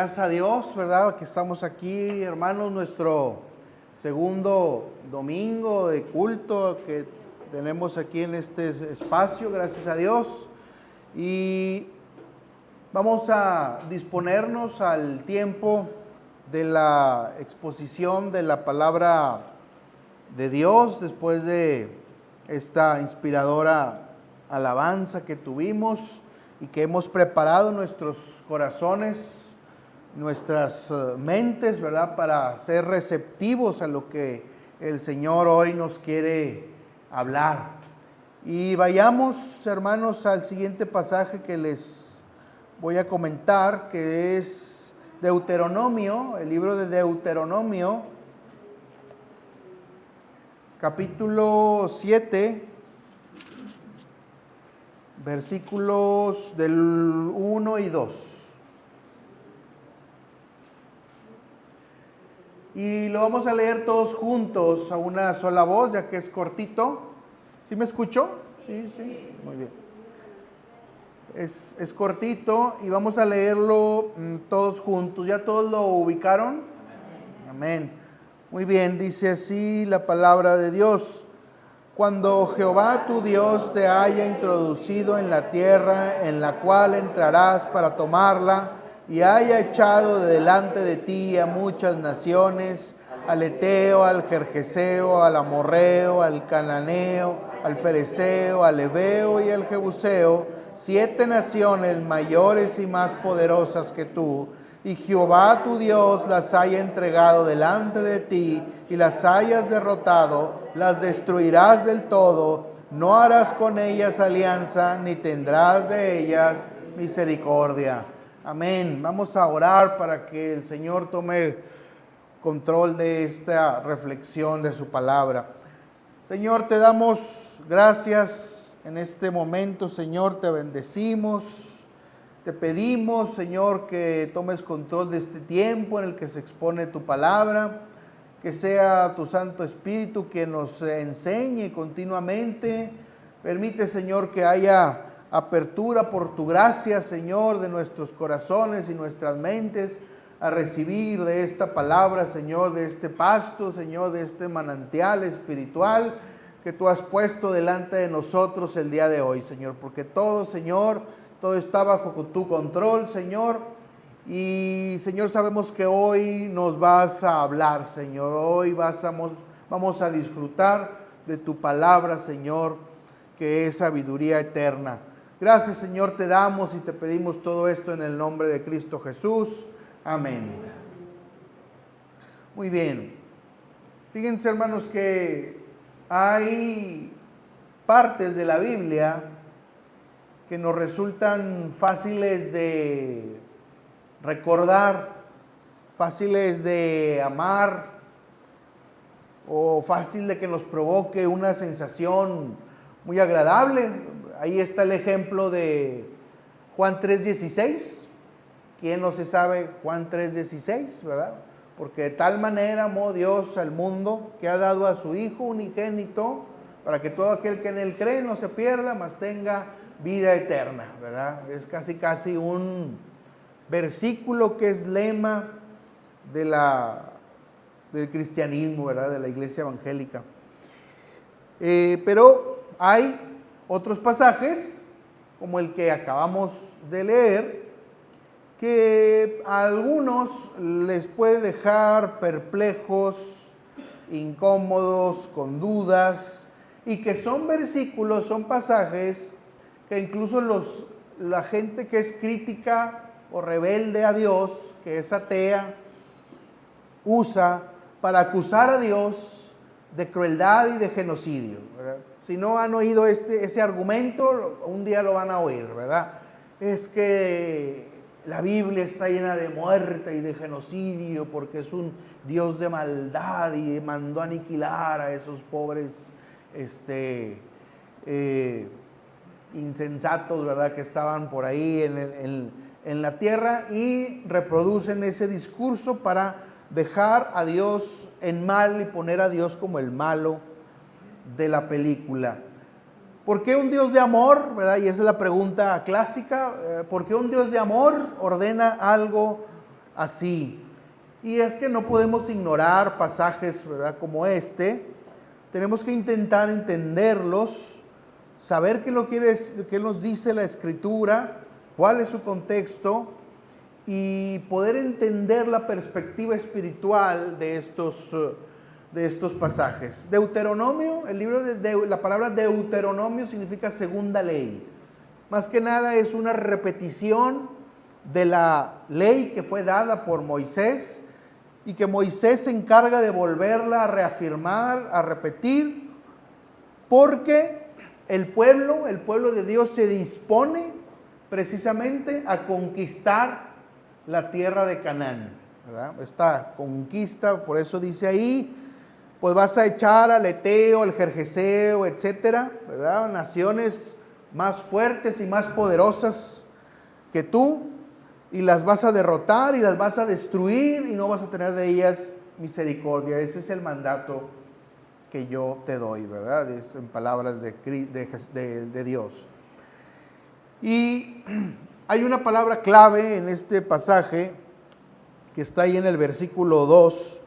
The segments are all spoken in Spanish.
Gracias a Dios, ¿verdad? Que estamos aquí, hermanos, nuestro segundo domingo de culto que tenemos aquí en este espacio, gracias a Dios. Y vamos a disponernos al tiempo de la exposición de la palabra de Dios después de esta inspiradora alabanza que tuvimos y que hemos preparado nuestros corazones, nuestras mentes, ¿verdad? Para ser receptivos a lo que el Señor hoy nos quiere hablar. Y vayamos, hermanos, al siguiente pasaje que les voy a comentar, que es Deuteronomio, el libro de Deuteronomio, capítulo 7, versículos del 1 y 2. Y lo vamos a leer todos juntos a una sola voz, ya que es cortito. ¿Sí me escucho? Sí, muy bien. Es cortito y vamos a leerlo todos juntos. ¿Ya todos lo ubicaron? Amén. Muy bien, dice así la palabra de Dios. Cuando Jehová tu Dios te haya introducido en la tierra en la cual entrarás para tomarla, y haya echado de delante de ti a muchas naciones, al Eteo, al Gergeseo, al Amorreo, al Cananeo, al Fereceo, al Heveo y al Jebuseo, 7 naciones mayores y más poderosas que tú, y Jehová tu Dios las haya entregado delante de ti y las hayas derrotado, las destruirás del todo, no harás con ellas alianza, ni tendrás de ellas misericordia. Amén. Vamos a orar para que el Señor tome control de esta reflexión de su palabra. Señor, te damos gracias en este momento, Señor, te bendecimos. Te pedimos, Señor, que tomes control de este tiempo en el que se expone tu palabra, que sea tu Santo Espíritu quien nos enseñe continuamente. Permite, Señor, que haya apertura por tu gracia, Señor, de nuestros corazones y nuestras mentes a recibir de esta palabra, Señor, de este pasto, Señor, de este manantial espiritual que tú has puesto delante de nosotros el día de hoy, Señor, porque todo, Señor, todo está bajo tu control, Señor. Y, Señor, sabemos que hoy nos vas a hablar, Señor. Hoy vamos a disfrutar de tu palabra, Señor, que es sabiduría eterna. Gracias, Señor, te damos y te pedimos todo esto en el nombre de Cristo Jesús. Amén. Muy bien. Fíjense, hermanos, que hay partes de la Biblia que nos resultan fáciles de recordar, fáciles de amar, o fácil de que nos provoque una sensación muy agradable. Ahí está el ejemplo de Juan 3:16. ¿Quién no se sabe Juan 3:16, verdad? Porque de tal manera amó Dios al mundo que ha dado a su Hijo unigénito para que todo aquel que en él cree no se pierda, mas tenga vida eterna, ¿verdad? Es casi un versículo que es lema del cristianismo, ¿verdad? De la iglesia evangélica. Pero hay otros pasajes, como el que acabamos de leer, que a algunos les puede dejar perplejos, incómodos, con dudas, y que son versículos, son pasajes que incluso la gente que es crítica o rebelde a Dios, que es atea, usa para acusar a Dios de crueldad y de genocidio, ¿verdad? Si no han oído ese argumento, un día lo van a oír, ¿verdad? Es que la Biblia está llena de muerte y de genocidio porque es un Dios de maldad y mandó aniquilar a esos pobres insensatos, ¿verdad?, que estaban por ahí en la tierra, y reproducen ese discurso para dejar a Dios en mal y poner a Dios como el malo de la película. ¿Por qué un Dios de amor, verdad? Y esa es la pregunta clásica. ¿Por qué un Dios de amor ordena algo así. Y es que no podemos ignorar pasajes, ¿verdad?, como este. Tenemos que intentar entenderlos, saber qué nos dice la Escritura, cuál es su contexto y poder entender la perspectiva espiritual de estos pasajes. Deuteronomio, el libro la palabra Deuteronomio significa segunda ley. Más que nada es una repetición de la ley que fue dada por Moisés y que Moisés se encarga de volverla a reafirmar, a repetir, porque el pueblo de Dios se dispone precisamente a conquistar la tierra de Canaán, ¿verdad? Esta conquista, por eso dice ahí, pues vas a echar al Eteo, al Gergeseo, etcétera, ¿verdad? Naciones más fuertes y más poderosas que tú, y las vas a derrotar y las vas a destruir y no vas a tener de ellas misericordia. Ese es el mandato que yo te doy, ¿verdad? Es en palabras de Dios. Y hay una palabra clave en este pasaje que está ahí en el versículo 2,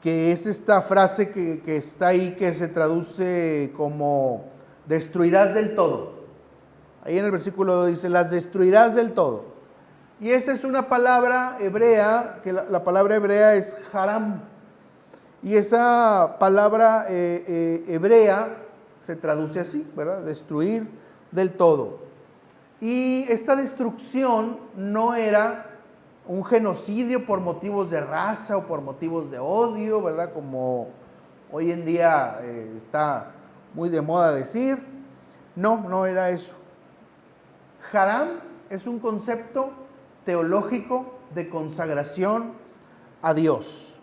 que es esta frase que está ahí, que se traduce como destruirás del todo. Ahí en el versículo 2 dice, las destruirás del todo. Y esta es una palabra hebrea, que la palabra hebrea es haram. Y esa palabra hebrea se traduce así, ¿verdad? Destruir del todo. Y esta destrucción no era un genocidio por motivos de raza o por motivos de odio, ¿verdad? Como hoy en día está muy de moda decir. No era eso. Haram es un concepto teológico de consagración a Dios.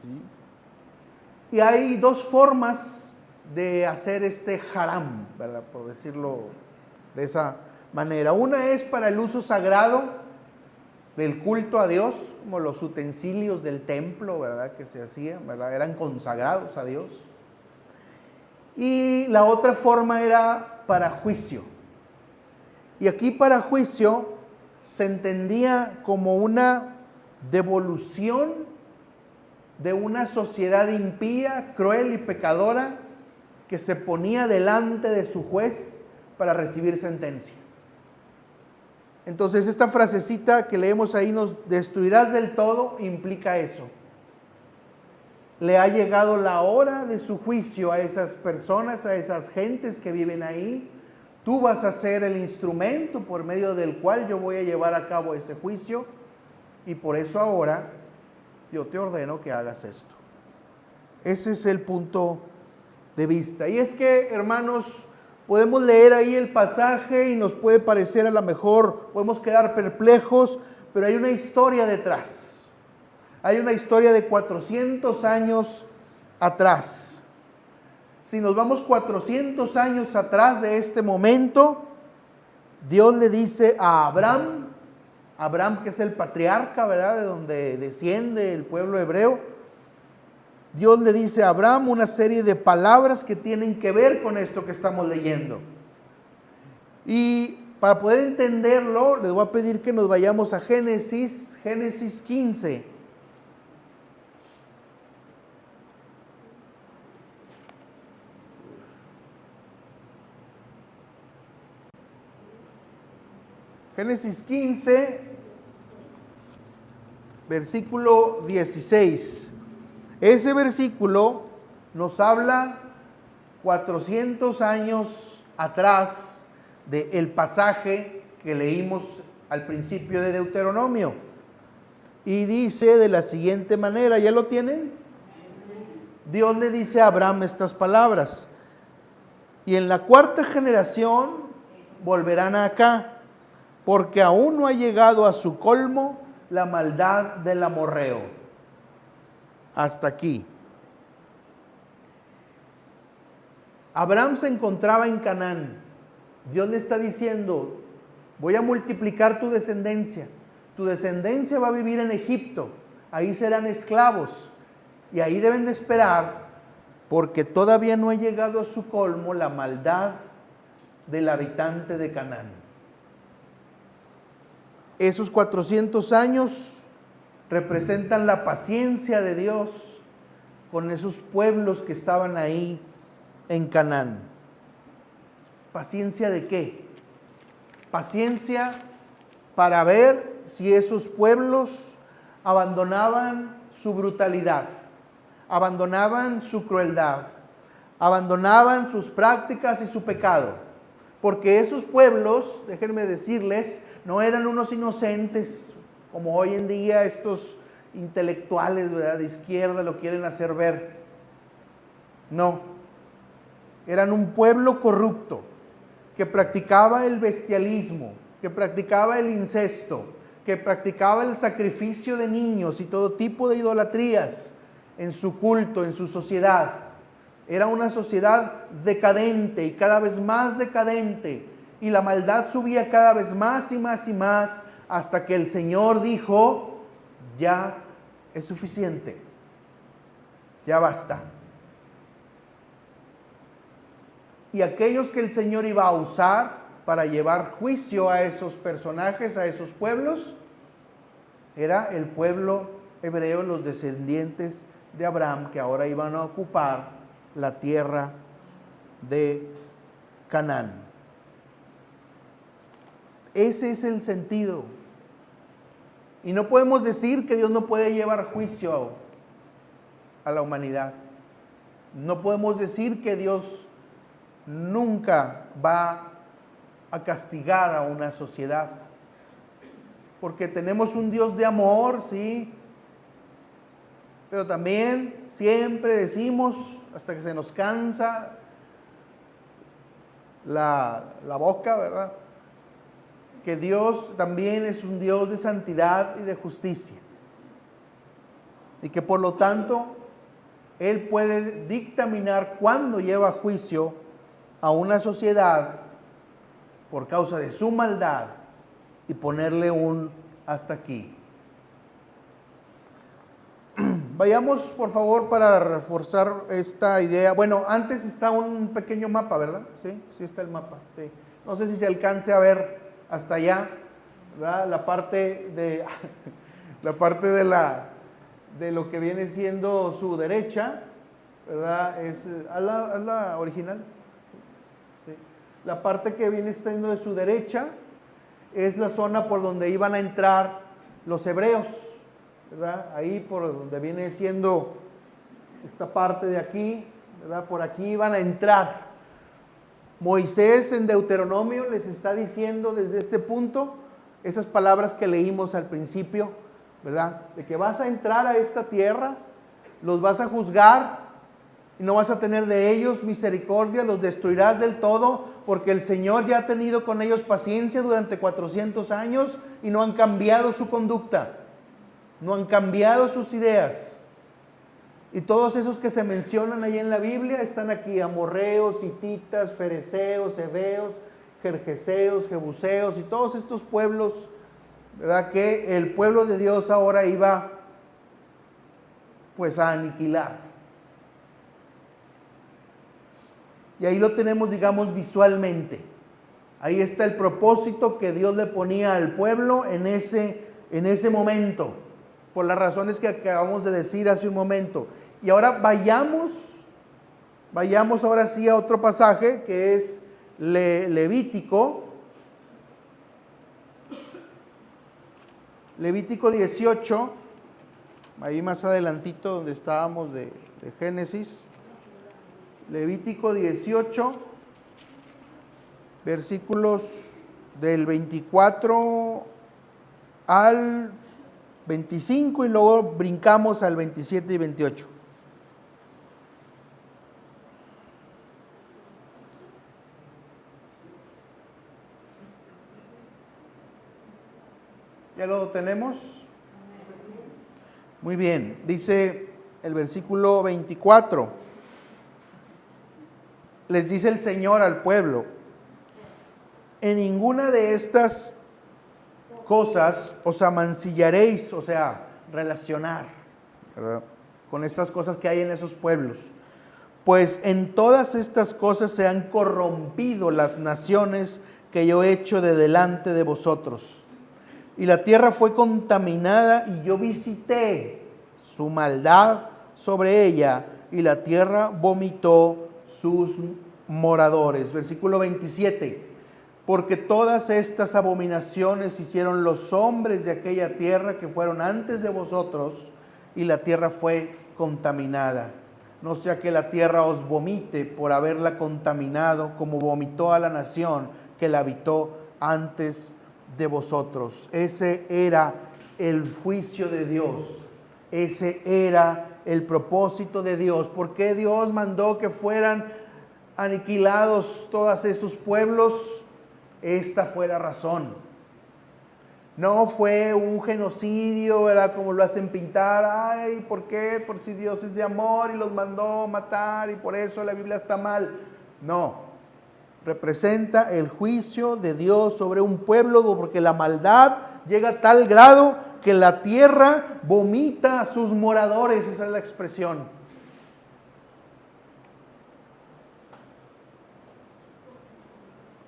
¿Sí? Y hay dos formas de hacer este haram, ¿verdad?, por decirlo de esa manera. Una es para el uso sagrado del culto a Dios, como los utensilios del templo, ¿verdad?, que se hacían, ¿verdad?, eran consagrados a Dios. Y la otra forma era para juicio. Y aquí para juicio se entendía como una devolución de una sociedad impía, cruel y pecadora que se ponía delante de su juez para recibir sentencia. Entonces esta frasecita que leemos ahí, nos destruirás del todo, implica eso. Le ha llegado la hora de su juicio a esas personas, a esas gentes que viven ahí. Tú vas a ser el instrumento por medio del cual yo voy a llevar a cabo ese juicio, y por eso ahora yo te ordeno que hagas esto. Ese es el punto de vista. Y es que, hermanos, podemos leer ahí el pasaje y nos puede parecer, a lo mejor podemos quedar perplejos, pero hay una historia detrás. Hay una historia de 400 años atrás. Si nos vamos 400 años atrás de este momento, Dios le dice a Abraham, que es el patriarca, ¿verdad?, de donde desciende el pueblo hebreo. Dios le dice a Abraham una serie de palabras que tienen que ver con esto que estamos leyendo. Y para poder entenderlo, les voy a pedir que nos vayamos a Génesis 15. Génesis 15, versículo 16. Ese versículo nos habla 400 años atrás del pasaje que leímos al principio de Deuteronomio. Y dice de la siguiente manera, ¿ya lo tienen? Dios le dice a Abraham estas palabras: y en la cuarta generación volverán acá, porque aún no ha llegado a su colmo la maldad del amorreo. Hasta aquí. Abraham se encontraba en Canaán. Dios le está diciendo: voy a multiplicar tu descendencia. Tu descendencia va a vivir en Egipto. Ahí serán esclavos. Y ahí deben de esperar, porque todavía no ha llegado a su colmo la maldad del habitante de Canaán. Esos 400 años representan la paciencia de Dios con esos pueblos que estaban ahí en Canaán. ¿Paciencia de qué? Paciencia para ver si esos pueblos abandonaban su brutalidad, abandonaban su crueldad, abandonaban sus prácticas y su pecado. Porque esos pueblos, déjenme decirles, no eran unos inocentes, como hoy en día estos intelectuales, ¿verdad?, de izquierda lo quieren hacer ver. No, eran un pueblo corrupto, que practicaba el bestialismo, que practicaba el incesto, que practicaba el sacrificio de niños y todo tipo de idolatrías en su culto, en su sociedad. Era una sociedad decadente y cada vez más decadente, y la maldad subía cada vez más y más y más, hasta que el Señor dijo: ya es suficiente, ya basta. Y aquellos que el Señor iba a usar para llevar juicio a esos personajes, a esos pueblos, era el pueblo hebreo, los descendientes de Abraham, que ahora iban a ocupar la tierra de Canaán. Ese es el sentido. Y no podemos decir que Dios no puede llevar juicio a la humanidad. No podemos decir que Dios nunca va a castigar a una sociedad, porque tenemos un Dios de amor, sí, pero también siempre decimos, hasta que se nos cansa la boca, ¿verdad?, que Dios también es un Dios de santidad y de justicia, y que por lo tanto Él puede dictaminar cuándo lleva juicio a una sociedad por causa de su maldad y ponerle un hasta aquí. Vayamos, por favor, para reforzar esta idea. Bueno, antes está un pequeño mapa, ¿verdad? Sí, sí está el mapa. Sí. No sé si se alcance a ver hasta allá, ¿verdad? La parte de de lo que viene siendo su derecha, ¿verdad? ¿Haz la original? Sí. La parte que viene siendo de su derecha es la zona por donde iban a entrar los hebreos, ¿verdad? Ahí por donde viene siendo esta parte de aquí, ¿verdad? Por aquí iban a entrar. Moisés en Deuteronomio les está diciendo desde este punto esas palabras que leímos al principio, ¿verdad? De que vas a entrar a esta tierra, los vas a juzgar y no vas a tener de ellos misericordia, los destruirás del todo, porque el Señor ya ha tenido con ellos paciencia durante 400 años y no han cambiado su conducta, no han cambiado sus ideas. Y todos esos que se mencionan ahí en la Biblia están aquí: amorreos, hititas, fereceos, heveos, gergeseos, jebuseos y todos estos pueblos, ¿verdad?, que el pueblo de Dios ahora iba pues a aniquilar. Y ahí lo tenemos, digamos, visualmente. Ahí está el propósito que Dios le ponía al pueblo en ese momento, por las razones que acabamos de decir hace un momento. Y ahora vayamos ahora sí a otro pasaje que es Levítico 18, ahí más adelantito donde estábamos de Génesis. Levítico 18, versículos del 24 al 25 y luego brincamos al 27 y 28. ¿Ya lo tenemos? Muy bien, dice el versículo 24. Les dice el Señor al pueblo: en ninguna de estas cosas os amancillaréis, o sea, relacionar, ¿verdad?, con estas cosas que hay en esos pueblos, pues en todas estas cosas se han corrompido las naciones que yo he hecho de delante de vosotros. y la tierra fue contaminada, y yo visité su maldad sobre ella, y la tierra vomitó sus moradores. Versículo 27. Porque todas estas abominaciones hicieron los hombres de aquella tierra que fueron antes de vosotros, y la tierra fue contaminada. No sea que la tierra os vomite por haberla contaminado, como vomitó a la nación que la habitó antes de vosotros. Ese era el juicio de Dios. Ese era el propósito de Dios. ¿Por qué Dios mandó que fueran aniquilados todos esos pueblos? Esta fue la razón. No fue un genocidio, ¿verdad? Como lo hacen pintar. Ay, ¿por qué? Por si Dios es de amor y los mandó matar y por eso la Biblia está mal. No. Representa el juicio de Dios sobre un pueblo, porque la maldad llega a tal grado que la tierra vomita a sus moradores. Esa es la expresión.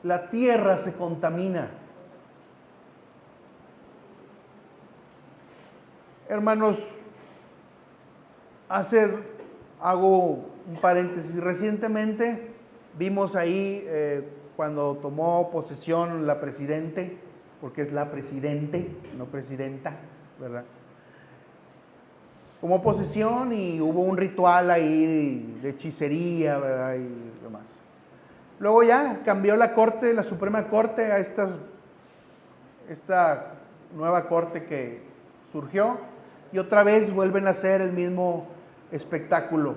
La tierra se contamina. Hermanos, hago un paréntesis. Recientemente vimos ahí cuando tomó posesión la presidente, porque es la presidente, no presidenta, ¿verdad? Tomó posesión y hubo un ritual ahí de hechicería, ¿verdad? Y demás. Luego ya cambió la corte, la Suprema Corte, a esta nueva corte que surgió, y otra vez vuelven a hacer el mismo espectáculo.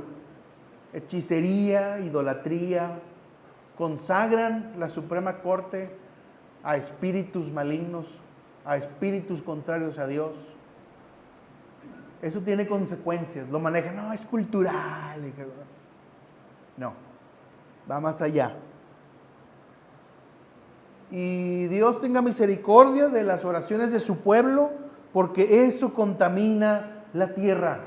Hechicería, idolatría, consagran la Suprema Corte a espíritus malignos, a espíritus contrarios a Dios. Eso tiene consecuencias, lo manejan, no, es cultural. No, va más allá. Y Dios tenga misericordia de las oraciones de su pueblo, porque eso contamina la tierra.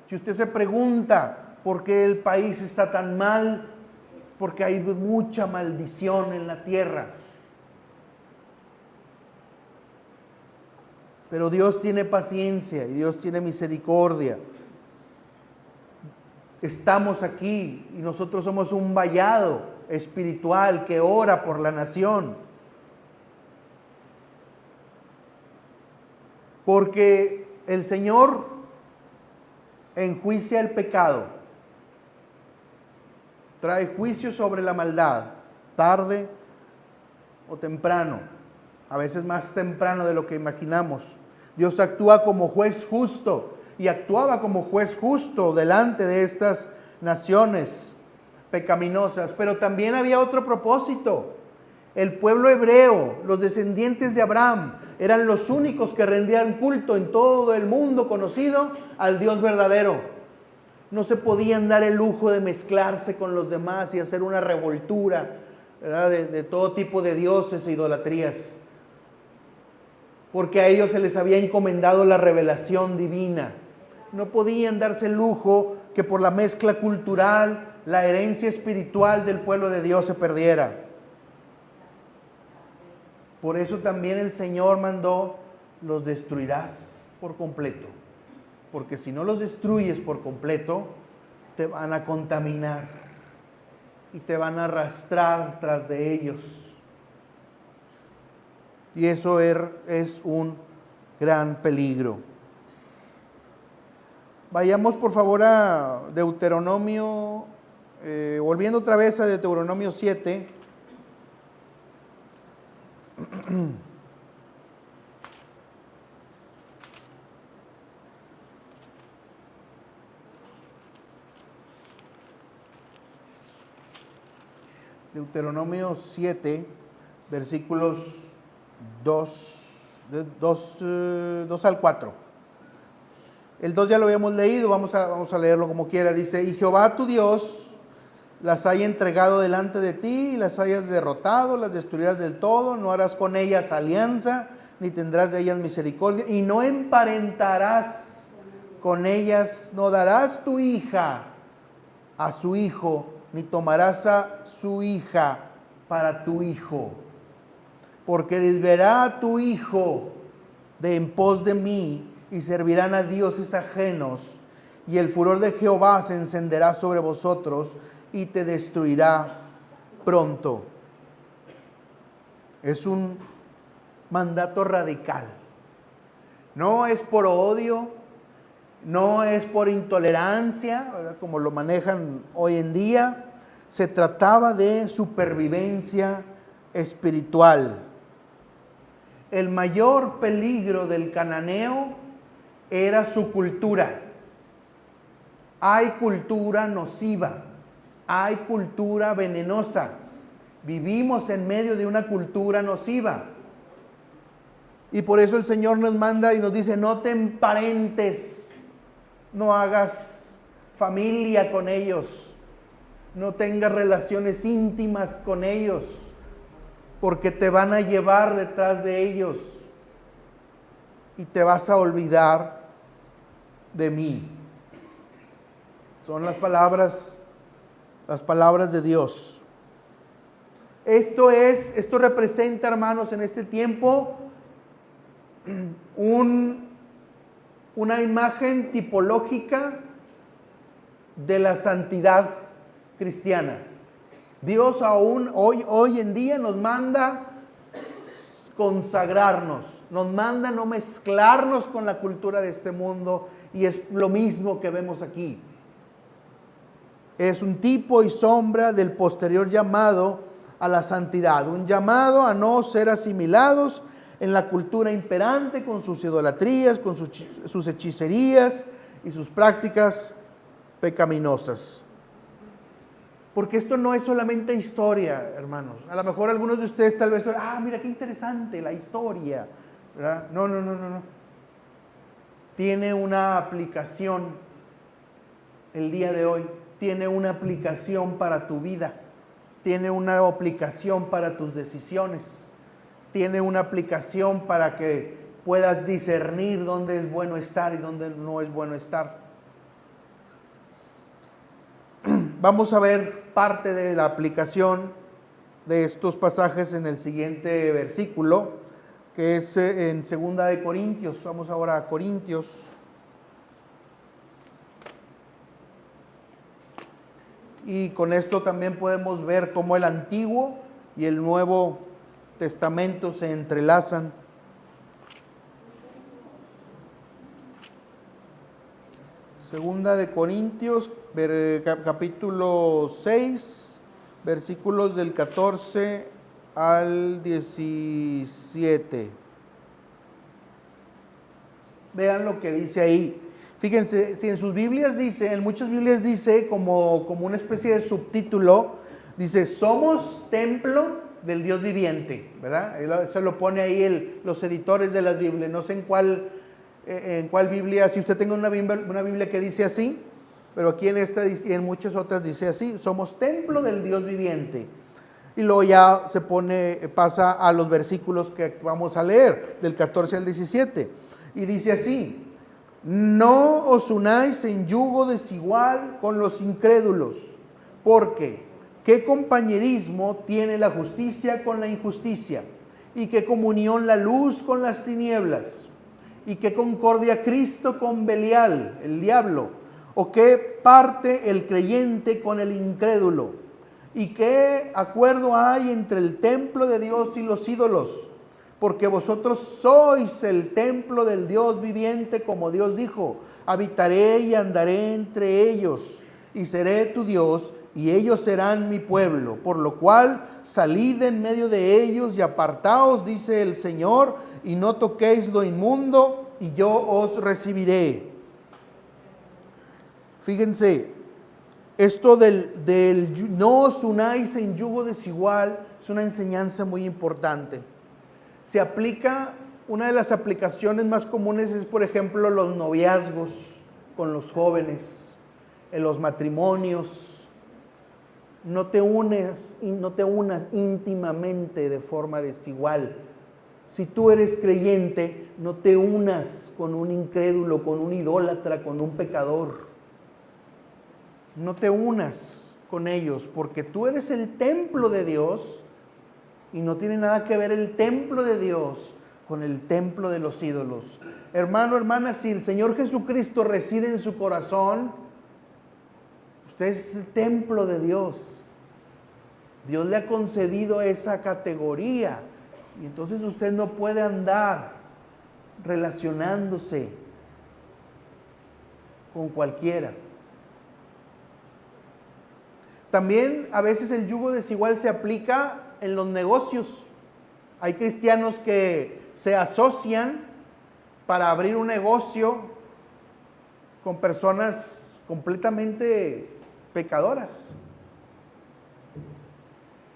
Si usted se pregunta por qué el país está tan mal, porque hay mucha maldición en la tierra. Pero Dios tiene paciencia y Dios tiene misericordia. Estamos aquí y nosotros somos un vallado espiritual que ora por la nación. Porque el Señor enjuicia el pecado, trae juicio sobre la maldad, tarde o temprano, a veces más temprano de lo que imaginamos. Dios actúa como juez justo y actuaba como juez justo delante de estas naciones pecaminosas, pero también había otro propósito. El pueblo hebreo, los descendientes de Abraham, eran los únicos que rendían culto en todo el mundo conocido al Dios verdadero. No se podían dar el lujo de mezclarse con los demás y hacer una revoltura, ¿verdad? De todo tipo de dioses e idolatrías. Porque a ellos se les había encomendado la revelación divina. No podían darse el lujo que por la mezcla cultural, la herencia espiritual del pueblo de Dios se perdiera. Por eso también el Señor mandó, los destruirás por completo. Porque si no los destruyes por completo, te van a contaminar y te van a arrastrar tras de ellos. Y eso es un gran peligro. Vayamos por favor a Deuteronomio, volviendo otra vez a Deuteronomio 7. Deuteronomio 7, versículos 2 al 4. El 2 ya lo habíamos leído, vamos a leerlo como quiera. Dice, y Jehová tu Dios las haya entregado delante de ti y las hayas derrotado, las destruirás del todo, no harás con ellas alianza, ni tendrás de ellas misericordia, y no emparentarás con ellas, no darás tu hija a su hijo, ni tomarás a su hija para tu hijo, porque desviará a tu hijo de en pos de mí y servirán a dioses ajenos, y el furor de Jehová se encenderá sobre vosotros y te destruirá pronto. Es un mandato radical. No es por odio, no es por intolerancia, ¿verdad?, como lo manejan hoy en día. Se trataba de supervivencia espiritual. El mayor peligro del cananeo era su cultura. Hay cultura nociva, hay cultura venenosa. Vivimos en medio de una cultura nociva. Y por eso el Señor nos manda y nos dice, no te emparentes, no hagas familia con ellos, no tengas relaciones íntimas con ellos, porque te van a llevar detrás de ellos y te vas a olvidar de mí. Son las palabras de Dios. Esto representa, hermanos, en este tiempo una imagen tipológica de la santidad cristiana. Dios aún hoy en día nos manda consagrarnos, nos manda no mezclarnos con la cultura de este mundo, y es lo mismo que vemos aquí. Es un tipo y sombra del posterior llamado a la santidad, un llamado a no ser asimilados en la cultura imperante con sus idolatrías, con sus hechicerías y sus prácticas pecaminosas. Porque esto no es solamente historia, hermanos. A lo mejor algunos de ustedes tal vez, mira qué interesante la historia, ¿verdad? No. Tiene una aplicación el día de hoy, tiene una aplicación para tu vida, tiene una aplicación para tus decisiones, tiene una aplicación para que puedas discernir dónde es bueno estar y dónde no es bueno estar. Vamos a ver parte de la aplicación de estos pasajes en el siguiente versículo, que es en 2 de Corintios. Vamos ahora a Corintios. Y con esto también podemos ver cómo el Antiguo y el Nuevo Testamento se entrelazan. Segunda de Corintios, capítulo 6, versículos del 14 al 17. Vean lo que dice ahí. Fíjense, si en sus Biblias dice, en muchas Biblias dice como una especie de subtítulo, dice, somos templo del Dios viviente, ¿verdad? Eso lo pone ahí los editores de las Biblias. No sé en cuál Biblia, si usted tenga una Biblia que dice así, pero aquí en esta y en muchas otras dice así, somos templo del Dios viviente. Y luego ya pasa a los versículos que vamos a leer, del 14 al 17. Y dice así, no os unáis en yugo desigual con los incrédulos, porque ¿qué compañerismo tiene la justicia con la injusticia? ¿Y qué comunión la luz con las tinieblas? ¿Y qué concordia Cristo con Belial, el diablo? ¿O qué parte el creyente con el incrédulo? ¿Y qué acuerdo hay entre el templo de Dios y los ídolos? Porque vosotros sois el templo del Dios viviente, como Dios dijo, habitaré y andaré entre ellos, y seré tu Dios, y ellos serán mi pueblo. Por lo cual, salid en medio de ellos y apartaos, dice el Señor, y no toquéis lo inmundo, y yo os recibiré. Fíjense, esto del no os unáis en yugo desigual es una enseñanza muy importante. Se aplica, una de las aplicaciones más comunes es, por ejemplo, los noviazgos con los jóvenes, en los matrimonios. No te unas íntimamente de forma desigual. Si tú eres creyente, no te unas con un incrédulo, con un idólatra, con un pecador. No te unas con ellos, porque tú eres el templo de Dios y no tiene nada que ver el templo de Dios con el templo de los ídolos. Hermano, hermana, si el Señor Jesucristo reside en su corazón, usted es el templo de Dios. Dios le ha concedido esa categoría y entonces usted no puede andar relacionándose con cualquiera. También a veces el yugo desigual se aplica en los negocios. Hay cristianos que se asocian para abrir un negocio con personas completamente pecadoras.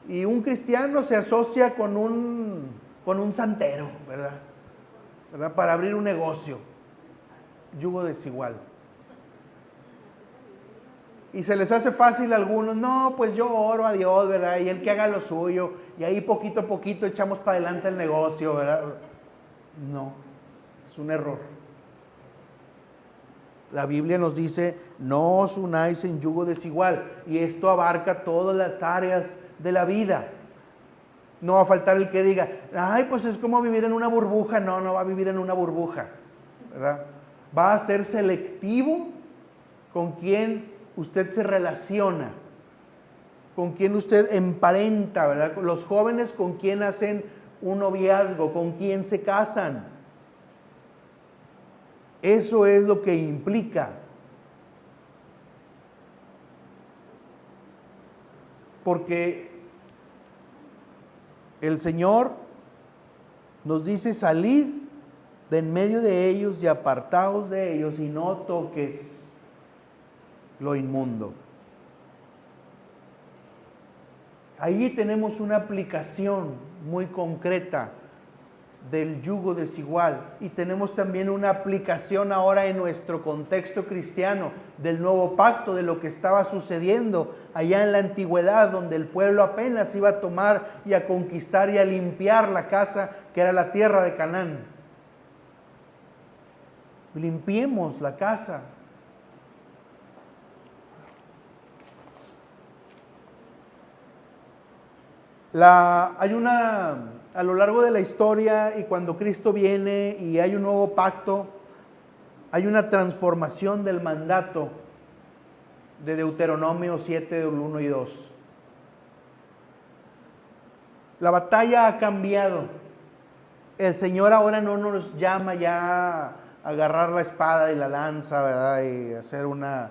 Y un cristiano se asocia con un santero, ¿verdad? Para abrir un negocio. Yugo desigual. Y se les hace fácil a algunos, no, pues yo oro a Dios, ¿verdad? Y Él que haga lo suyo. Y ahí poquito a poquito echamos para adelante el negocio, ¿verdad? No, es un error. La Biblia nos dice, no os unáis en yugo desigual. Y esto abarca todas las áreas de la vida. No va a faltar el que diga, ay, pues es como vivir en una burbuja. No, no va a vivir en una burbuja, ¿verdad? Va a ser selectivo con quién usted se relaciona, con quién usted emparenta, ¿verdad? Los jóvenes con quién hacen un noviazgo, con quién se casan. Eso es lo que implica. Porque el Señor nos dice, salid de en medio de ellos y apartaos de ellos y no toques lo inmundo. Ahí tenemos una aplicación muy concreta del yugo desigual y tenemos también una aplicación ahora en nuestro contexto cristiano del nuevo pacto, de lo que estaba sucediendo allá en la antigüedad, donde el pueblo apenas iba a tomar y a conquistar y a limpiar la casa que era la tierra de Canaán. Limpiemos la casa. A lo largo de la historia y cuando Cristo viene y hay un nuevo pacto, hay una transformación del mandato de Deuteronomio 7, del 1 y 2. La batalla ha cambiado. El Señor ahora no nos llama ya a agarrar la espada y la lanza, ¿verdad? Y hacer una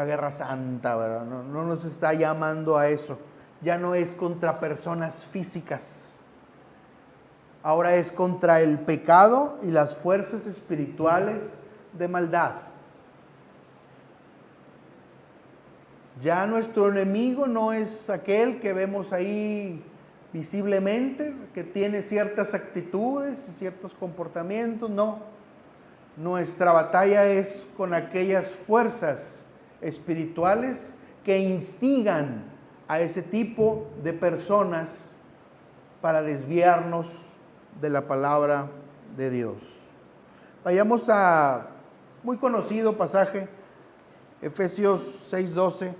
guerra santa, ¿verdad? No nos está llamando a eso. Ya no es contra personas físicas. Ahora es contra el pecado y las fuerzas espirituales de maldad. Ya nuestro enemigo no es aquel que vemos ahí visiblemente, que tiene ciertas actitudes, ciertos comportamientos, no. Nuestra batalla es con aquellas fuerzas espirituales que instigan a ese tipo de personas para desviarnos de la palabra de Dios. Vayamos a muy conocido pasaje, Efesios 6:12.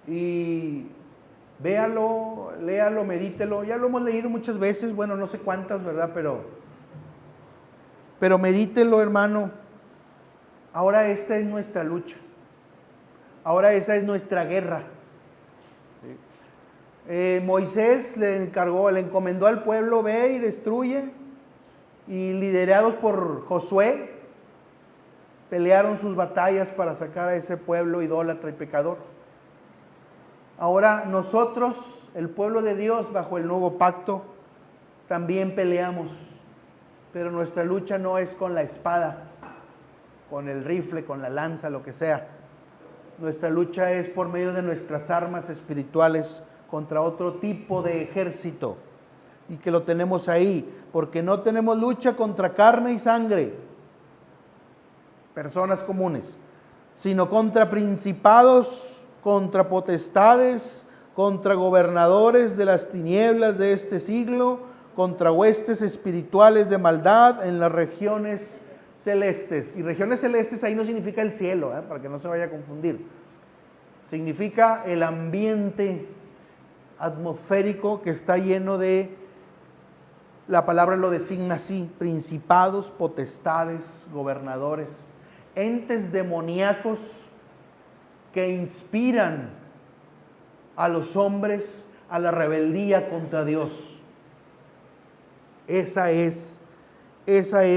Y véalo, léalo, medítelo. Ya lo hemos leído muchas veces, bueno, no sé cuántas, ¿verdad? Pero medítelo, hermano. Ahora esta es nuestra lucha. Ahora esa es nuestra guerra. Moisés le encomendó al pueblo, ve y destruye. Y liderados por Josué, pelearon sus batallas para sacar a ese pueblo idólatra y pecador. Ahora nosotros, el pueblo de Dios bajo el nuevo pacto, también peleamos. Pero nuestra lucha no es con la espada, con el rifle, con la lanza, lo que sea. Nuestra lucha es por medio de nuestras armas espirituales contra otro tipo de ejército. Y que lo tenemos ahí, porque no tenemos lucha contra carne y sangre, personas comunes, sino contra principados, contra potestades, contra gobernadores de las tinieblas de este siglo, contra huestes espirituales de maldad en las regiones celestes. Y regiones celestes ahí no significa el cielo, para que no se vaya a confundir, Significa el ambiente atmosférico que está lleno de, la palabra lo designa así, principados, potestades, gobernadores, entes demoníacos que inspiran a los hombres a la rebeldía contra Dios. Esa es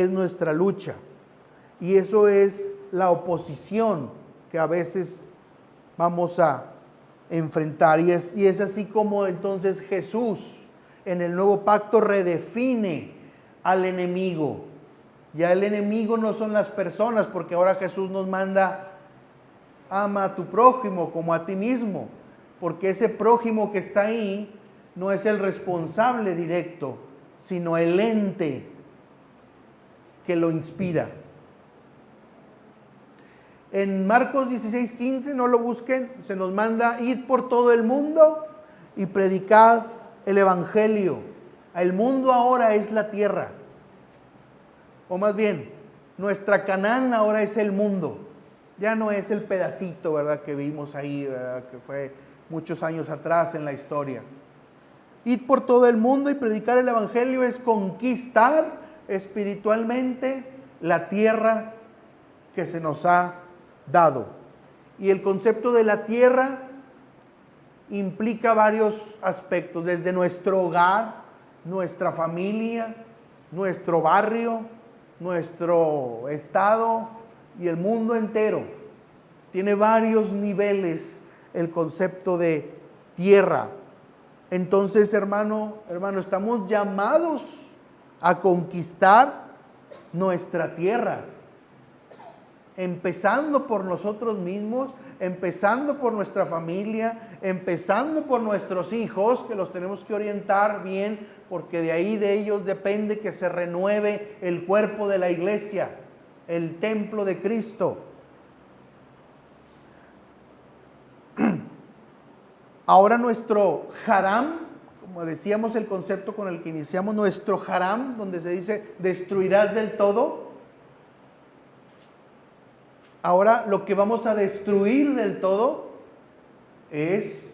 nuestra lucha. Y eso es la oposición que a veces vamos a enfrentar. Y es así como entonces Jesús en el nuevo pacto redefine al enemigo. Ya el enemigo no son las personas, porque ahora Jesús nos manda: ama a tu prójimo como a ti mismo, porque ese prójimo que está ahí no es el responsable directo, sino el ente que lo inspira. En Marcos 16:15, no lo busquen, se nos manda: id por todo el mundo y predicad el evangelio. El mundo ahora es la tierra, o más bien, nuestra Canaán ahora es el mundo. Ya no es el pedacito, ¿verdad?, que vimos ahí, ¿verdad?, que fue muchos años atrás en la historia. Ir por todo el mundo y predicar el evangelio es conquistar espiritualmente la tierra que se nos ha dado. Y el concepto de la tierra implica varios aspectos, desde nuestro hogar, nuestra familia, nuestro barrio, nuestro estado y el mundo entero. Tiene varios niveles el concepto de tierra. Entonces, hermano, estamos llamados a conquistar nuestra tierra, empezando por nosotros mismos, empezando por nuestra familia, empezando por nuestros hijos, que los tenemos que orientar bien, porque de ahí de ellos depende que se renueve el cuerpo de la iglesia, el templo de Cristo. Ahora nuestro haram, como decíamos el concepto con el que iniciamos, nuestro haram, donde se dice destruirás del todo. Ahora lo que vamos a destruir del todo es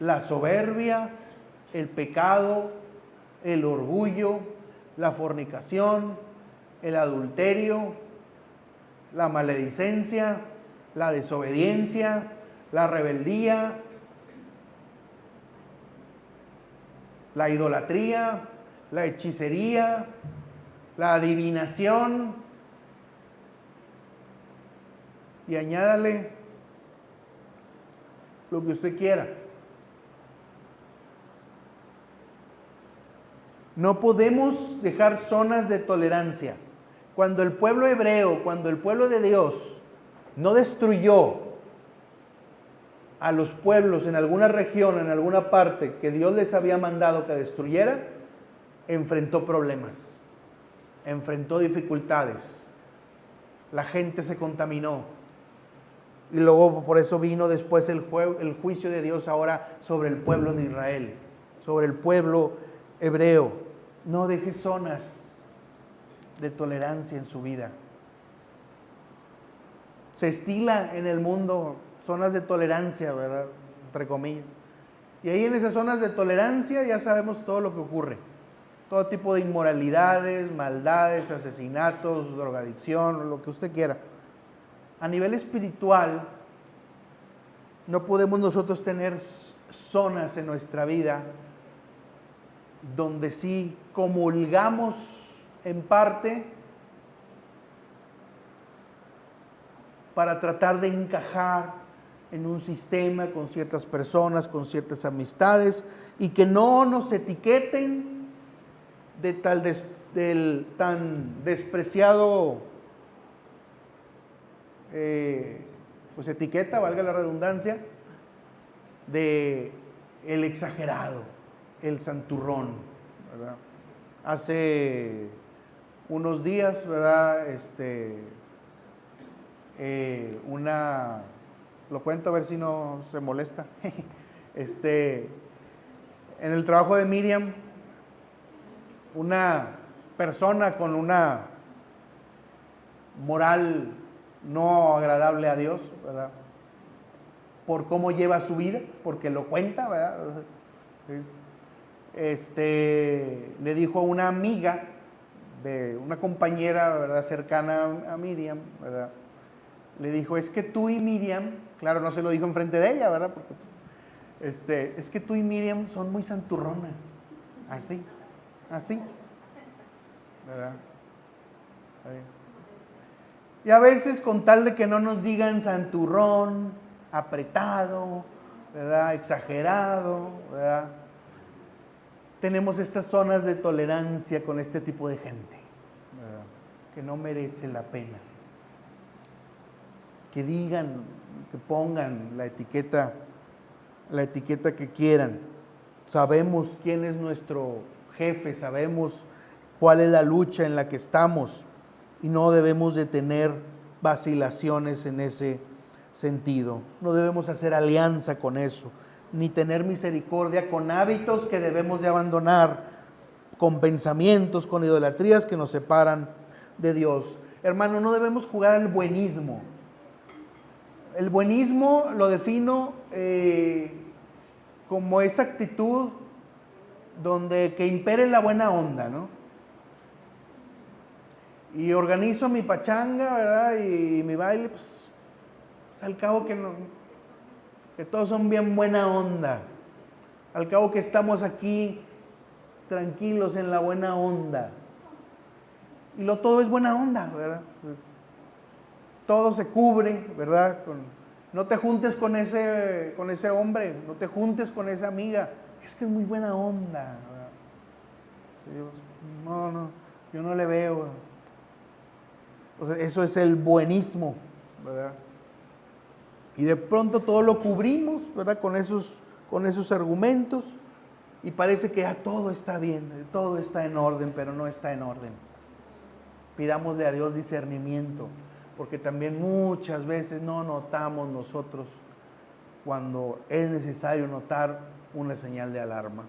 la soberbia, el pecado, el orgullo, la fornicación, el adulterio, la maledicencia, la desobediencia, la rebeldía, la idolatría, la hechicería, la adivinación, y añádale lo que usted quiera. No podemos dejar zonas de tolerancia. Cuando el pueblo hebreo, cuando el pueblo de Dios no destruyó a los pueblos en alguna región, en alguna parte que Dios les había mandado que destruyera, enfrentó problemas, enfrentó dificultades, la gente se contaminó, y luego por eso vino después el juicio de Dios ahora sobre el pueblo de Israel, sobre el pueblo hebreo. No deje zonas de tolerancia en su vida. Se estila en el mundo zonas de tolerancia, ¿verdad?, entre comillas. Y ahí en esas zonas de tolerancia ya sabemos todo lo que ocurre. Todo tipo de inmoralidades, maldades, asesinatos, drogadicción, lo que usted quiera. A nivel espiritual, no podemos nosotros tener zonas en nuestra vida donde sí comulgamos en parte para tratar de encajar en un sistema con ciertas personas, con ciertas amistades, y que no nos etiqueten del tan despreciado pues etiqueta, valga la redundancia, de el exagerado, el santurrón, ¿verdad? Hace unos días, ¿verdad? Lo cuento a ver si no se molesta. En el trabajo de Miriam, una persona con una moral no agradable a Dios, ¿verdad?, por cómo lleva su vida, porque lo cuenta, ¿verdad? Le dijo a una amiga, de una compañera, ¿verdad?, cercana a Miriam, ¿verdad?, le dijo, es que tú y Miriam, claro, no se lo dijo enfrente de ella, ¿verdad?, porque es que tú y Miriam son muy santurronas, así, ¿verdad? Y a veces con tal de que no nos digan santurrón, apretado, ¿verdad?, exagerado, ¿verdad?, tenemos estas zonas de tolerancia con este tipo de gente, ¿verdad?, que no merece la pena. Que digan, que pongan la etiqueta que quieran. Sabemos quién es nuestro jefe, sabemos cuál es la lucha en la que estamos y no debemos de tener vacilaciones en ese sentido. No debemos hacer alianza con eso, ni tener misericordia con hábitos que debemos de abandonar, con pensamientos, con idolatrías que nos separan de Dios. Hermano, no debemos jugar al buenismo. El buenismo lo defino como esa actitud donde que impere la buena onda, ¿no? Y organizo mi pachanga, ¿verdad?, y mi baile, pues al cabo que todos son bien buena onda. Al cabo que estamos aquí tranquilos en la buena onda. Y todo es buena onda, ¿verdad? Todo se cubre, ¿verdad? No te juntes con ese hombre, no te juntes con esa amiga, es que es muy buena onda, ¿verdad? No, yo no le veo. O sea, eso es el buenismo, ¿verdad? Y de pronto todo lo cubrimos, ¿verdad?, con esos argumentos, y parece que ya todo está bien, todo está en orden, pero no está en orden. Pidámosle a Dios discernimiento, porque también muchas veces no notamos nosotros cuando es necesario notar una señal de alarma.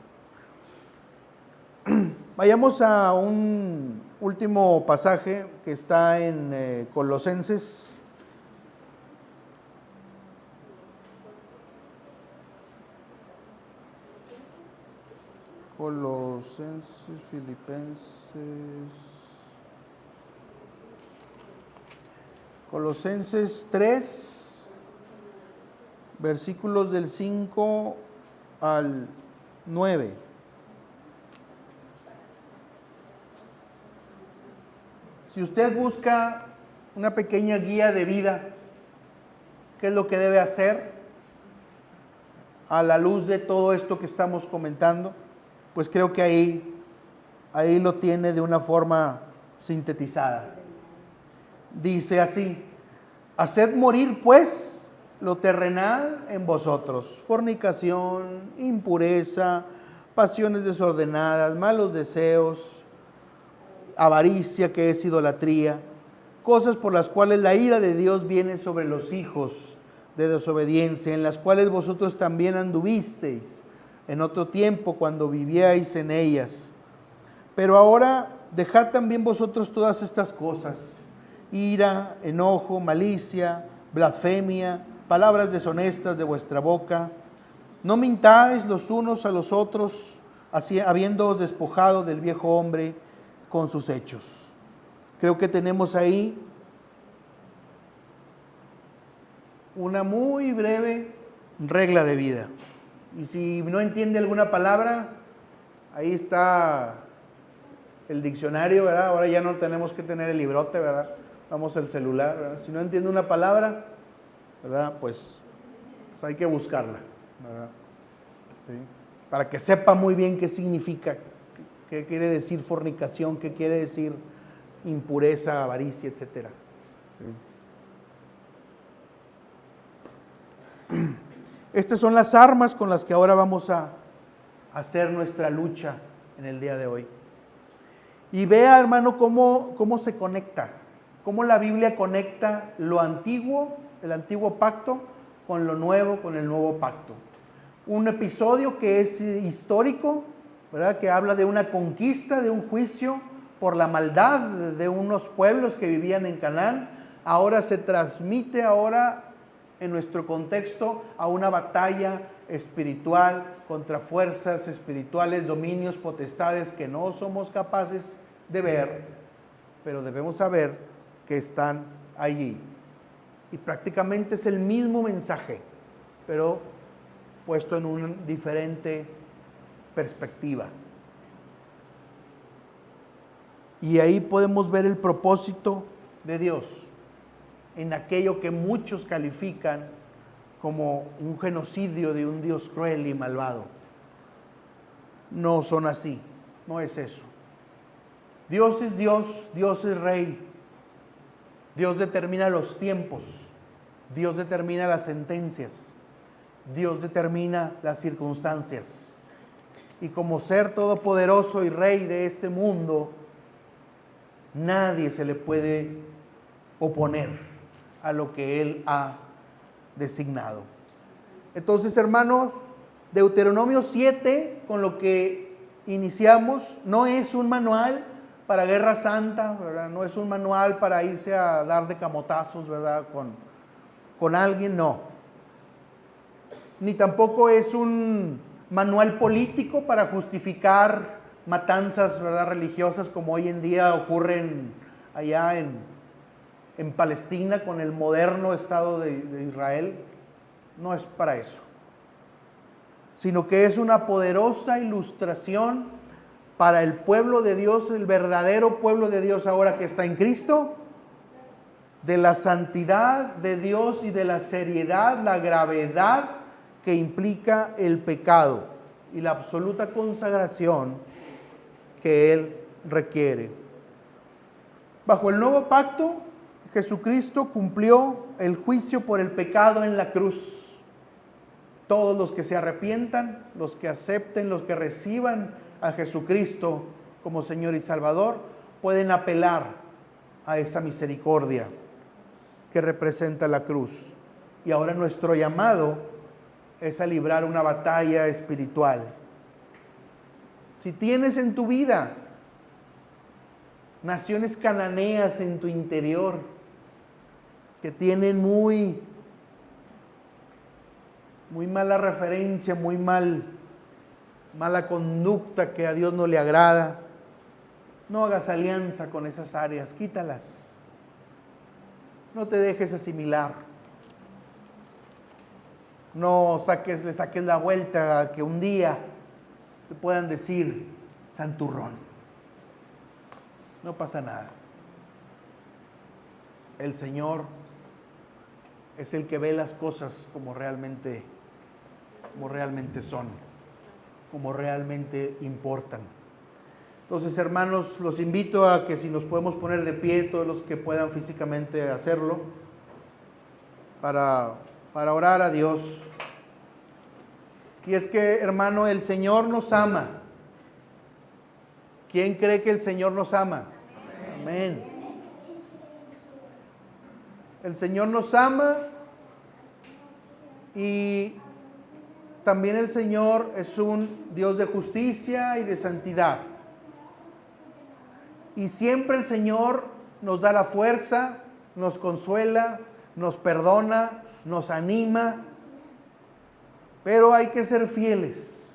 Vayamos a un último pasaje que está en Colosenses. Colosenses, Filipenses. Colosenses 3, versículos del 5 al 9. Si usted busca una pequeña guía de vida, ¿qué es lo que debe hacer a la luz de todo esto que estamos comentando? Pues creo que ahí lo tiene de una forma sintetizada. Dice así: haced morir pues lo terrenal en vosotros, fornicación, impureza, pasiones desordenadas, malos deseos, avaricia, que es idolatría, cosas por las cuales la ira de Dios viene sobre los hijos de desobediencia, en las cuales vosotros también anduvisteis en otro tiempo cuando vivíais en ellas. Pero ahora dejad también vosotros todas estas cosas: ira, enojo, malicia, blasfemia, palabras deshonestas de vuestra boca. No mintáis los unos a los otros, así, habiéndoos despojado del viejo hombre con sus hechos. Creo que tenemos ahí una muy breve regla de vida. Y si no entiende alguna palabra, ahí está el diccionario, ¿verdad? Ahora ya no tenemos que tener el librote, ¿verdad? Vamos al celular, ¿verdad? Si no entiende una palabra, ¿verdad?, pues hay que buscarla, ¿verdad? ¿Sí? Para que sepa muy bien qué significa, qué quiere decir fornicación, qué quiere decir impureza, avaricia, etcétera. ¿Sí? Estas son las armas con las que ahora vamos a hacer nuestra lucha en el día de hoy. Y vea, hermano, cómo se conecta, cómo la Biblia conecta lo antiguo, el antiguo pacto, con lo nuevo, con el nuevo pacto. Un episodio que es histórico, ¿verdad?, que habla de una conquista, de un juicio por la maldad de unos pueblos que vivían en Canaán. Ahora se transmite en nuestro contexto a una batalla espiritual contra fuerzas espirituales, dominios, potestades que no somos capaces de ver, pero debemos saber que están allí. Y prácticamente es el mismo mensaje, pero puesto en una diferente perspectiva. Y ahí podemos ver el propósito de Dios en aquello que muchos califican como un genocidio de un Dios cruel y malvado. No son así, no es eso. Dios es Dios, Dios es Rey. Dios determina los tiempos, Dios determina las sentencias, Dios determina las circunstancias. Y como ser todopoderoso y Rey de este mundo, nadie se le puede oponer a lo que Él ha designado. Entonces, hermanos, Deuteronomio 7, con lo que iniciamos, no es un manual para guerra santa, ¿verdad? No es un manual para irse a dar de camotazos, ¿verdad? Con alguien, no. Ni tampoco es un manual político para justificar matanzas, ¿verdad?, religiosas como hoy en día ocurren allá en Palestina con el moderno Estado de Israel. No es para eso, sino que es una poderosa ilustración para el pueblo de Dios, el verdadero pueblo de Dios ahora que está en Cristo, de la santidad de Dios y de la seriedad, la gravedad que implica el pecado y la absoluta consagración que Él requiere. Bajo el nuevo pacto, Jesucristo cumplió el juicio por el pecado en la cruz. Todos los que se arrepientan, los que acepten, los que reciban a Jesucristo como Señor y Salvador, pueden apelar a esa misericordia que representa la cruz. Y ahora nuestro llamado es a librar una batalla espiritual. Si tienes en tu vida naciones cananeas en tu interior que tienen muy mala referencia, mala conducta que a Dios no le agrada, no hagas alianza con esas áreas, quítalas. No te dejes asimilar. No le saques la vuelta a que un día te puedan decir santurrón. No pasa nada. El Señor es el que ve las cosas como realmente son, como realmente importan. Entonces, hermanos, los invito a que si nos podemos poner de pie, todos los que puedan físicamente hacerlo, para orar a Dios. Y es que, hermano, el Señor nos ama. ¿Quién cree que el Señor nos ama? Amén. El Señor nos ama y también el Señor es un Dios de justicia y de santidad. Y siempre el Señor nos da la fuerza, nos consuela, nos perdona, nos anima, pero hay que ser fieles.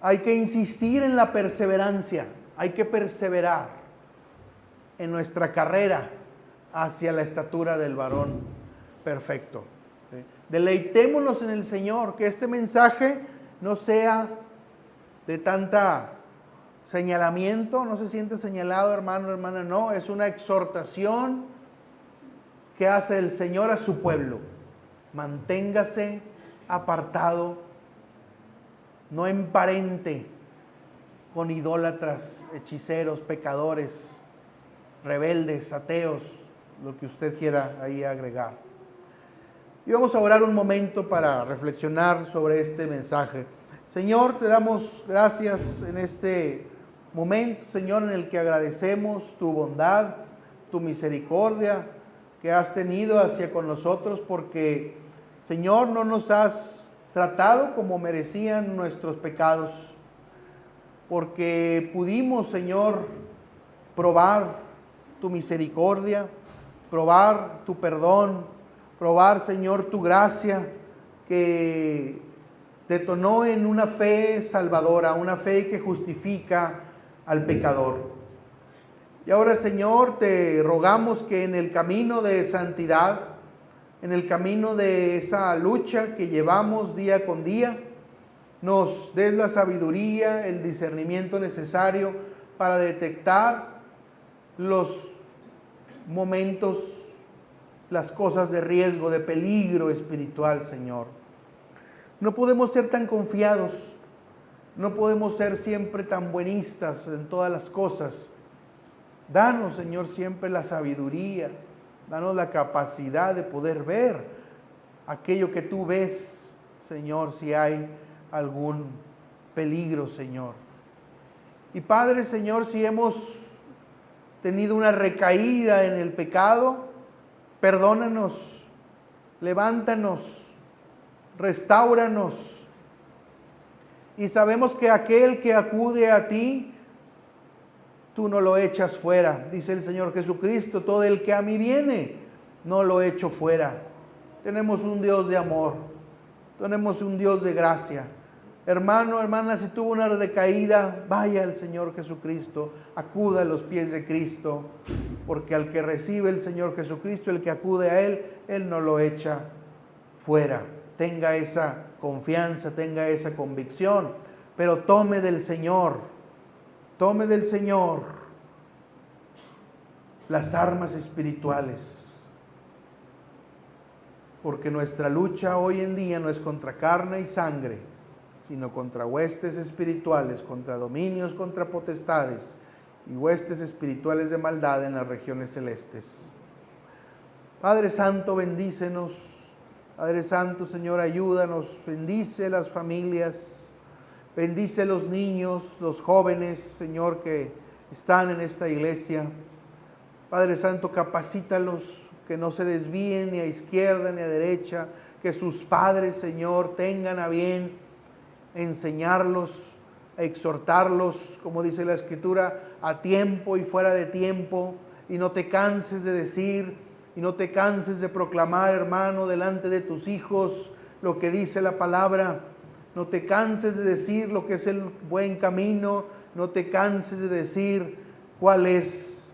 Hay que insistir en la perseverancia, hay que perseverar en nuestra carrera hacia la estatura del varón perfecto. Deleitémonos en el Señor, que este mensaje no sea de tanta señalamiento, no se siente señalado, hermano, hermana, no, es una exhortación que hace el Señor a su pueblo. Manténgase apartado, no emparente con idólatras, hechiceros, pecadores, rebeldes, ateos, lo que usted quiera ahí agregar. Y vamos a orar un momento para reflexionar sobre este mensaje. Señor, te damos gracias en este momento, Señor, en el que agradecemos tu bondad, tu misericordia que has tenido hacia con nosotros, porque, Señor, no nos has tratado como merecían nuestros pecados, porque pudimos, Señor, probar tu misericordia, probar tu perdón, probar, Señor, tu gracia que detonó en una fe salvadora, una fe que justifica al pecador. Y ahora, Señor, te rogamos que en el camino de santidad, en el camino de esa lucha que llevamos día con día, nos des la sabiduría, el discernimiento necesario para detectar los momentos, las cosas de riesgo, de peligro espiritual, Señor. No podemos ser tan confiados, no podemos ser siempre tan buenistas en todas las cosas. Danos, Señor, siempre la sabiduría, danos la capacidad de poder ver aquello que tú ves, Señor, si hay algún peligro, Señor. Y Padre, Señor, si hemos tenido una recaída en el pecado, perdónanos, levántanos, restáuranos. Y sabemos que aquel que acude a ti, tú no lo echas fuera. Dice el Señor Jesucristo, todo el que a mí viene, no lo echo fuera. Tenemos un Dios de amor, tenemos un Dios de gracia. Hermano, hermana, si tuvo una decaída, vaya al Señor Jesucristo, acuda a los pies de Cristo, porque al que recibe el Señor Jesucristo, el que acude a Él, Él no lo echa fuera. Tenga esa confianza, tenga esa convicción, pero tome del Señor las armas espirituales, porque nuestra lucha hoy en día no es contra carne y sangre, sino contra huestes espirituales, contra dominios, contra potestades y huestes espirituales de maldad en las regiones celestes. Padre Santo, bendícenos. Padre Santo, Señor, ayúdanos. Bendice las familias, bendice los niños, los jóvenes, Señor, que están en esta iglesia. Padre Santo, capacítalos, que no se desvíen ni a izquierda ni a derecha, que sus padres, Señor, tengan a bien enseñarlos, exhortarlos, como dice la Escritura, a tiempo y fuera de tiempo, y no te canses de decir, y no te canses de proclamar, hermano, delante de tus hijos lo que dice la palabra. No te canses de decir lo que es el buen camino, no te canses de decir cuál es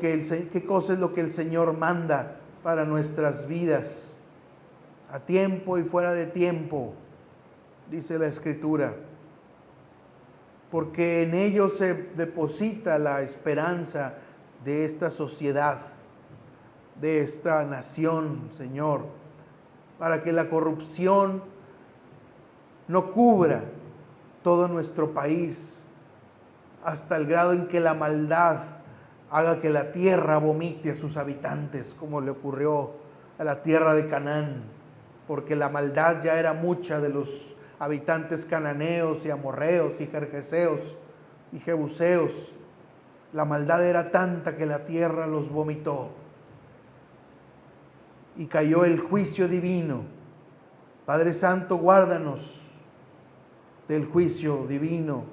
qué cosa es lo que el Señor manda para nuestras vidas, a tiempo y fuera de tiempo, dice la Escritura, porque en ellos se deposita la esperanza de esta sociedad, de esta nación, Señor, para que la corrupción no cubra todo nuestro país, hasta el grado en que la maldad haga que la tierra vomite a sus habitantes, como le ocurrió a la tierra de Canaán, porque la maldad ya era mucha de los habitantes cananeos y amorreos y jerjeseos y jebuseos. La maldad era tanta que la tierra los vomitó y cayó el juicio divino. Padre Santo, guárdanos del juicio divino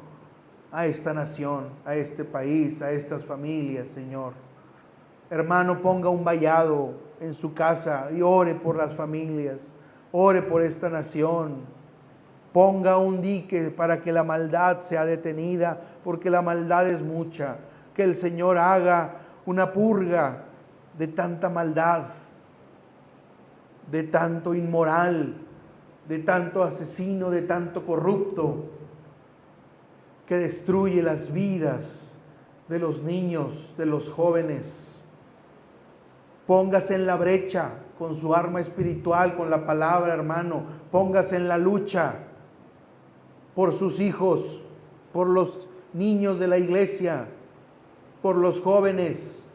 a esta nación, a este país, a estas familias, Señor. Hermano, ponga un vallado en su casa y ore por las familias, ore por esta nación. Ponga un dique para que la maldad sea detenida, porque la maldad es mucha. Que el Señor haga una purga de tanta maldad, de tanto inmoral, de tanto asesino, de tanto corrupto, que destruye las vidas de los niños, de los jóvenes. Póngase en la brecha con su arma espiritual, con la palabra, hermano. Póngase en la lucha por sus hijos, por los niños de la iglesia, por los jóvenes.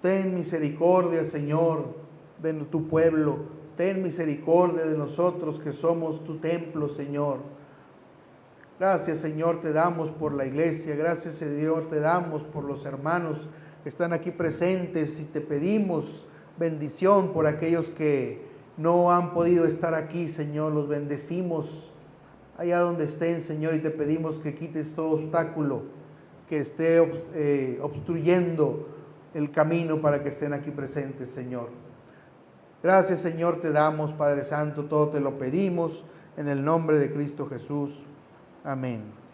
Ten misericordia, Señor, de tu pueblo. Ten misericordia de nosotros que somos tu templo, Señor. Gracias, Señor, te damos por la iglesia. Gracias, Señor, te damos por los hermanos que están aquí presentes, y te pedimos bendición por aquellos que no han podido estar aquí, Señor. Los bendecimos allá donde estén, Señor, y te pedimos que quites todo obstáculo que esté obstruyendo el camino para que estén aquí presentes, Señor. Gracias, Señor, te damos, Padre Santo, todo te lo pedimos en el nombre de Cristo Jesús. Amén.